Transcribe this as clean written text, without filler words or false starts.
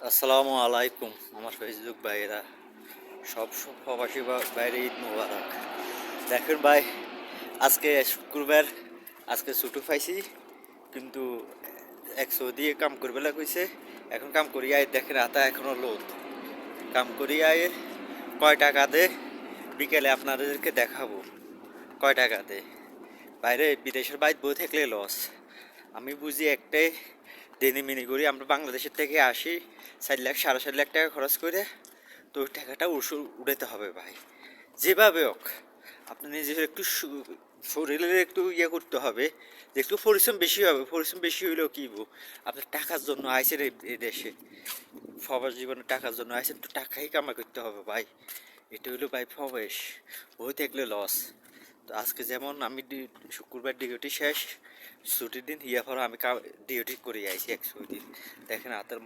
আসসালামু আলাইকুম আমার ফেসবুক ভাইয়েরা, সব প্রবাসী বাইরে ঈদ মোবারক। দেখেন ভাই, আজকে শুক্রবার, আজকে ছুটি পাইছি, কিন্তু এক দিয়ে কাম করবে কইছে। এখন কাম করি আয়, দেখেন আতা এখনো লোদ কাম করি আয়। কয় টাকা দে বিকেলে আপনাদেরকে দেখাবো কয় টাকা দে। বাইরে বিদেশের বাইরে বই থাকলে লস। আমি বুঝি একটাই, দিনে মিনি করি আমরা বাংলাদেশের থেকে আসি 4 লাখ 4.5 লাখ টাকা খরচ করে, তো ওই টাকাটা উঠাতে হবে ভাই, যেভাবে হোক। আপনি নিজের একটু শরীরের একটু ইয়ে করতে হবে, যে একটু পরিশ্রম বেশি হবে। পরিশ্রম বেশি হইলেও কি আপনার টাকার জন্য আইসেন এই দেশে, সবার জীবনে টাকার জন্য আইসেন, তো টাকাই কামাই করতে হবে ভাই। এটা হইলো ভাই প্রবেশ, বই থাকলে লস। তো আজকে যেমন আমি শুক্রবার ডিউটি শেষ, ছুটির দিন হিয়া পর আমি ডিউটি করে আইছি 100 দিন। দেখেন হাতের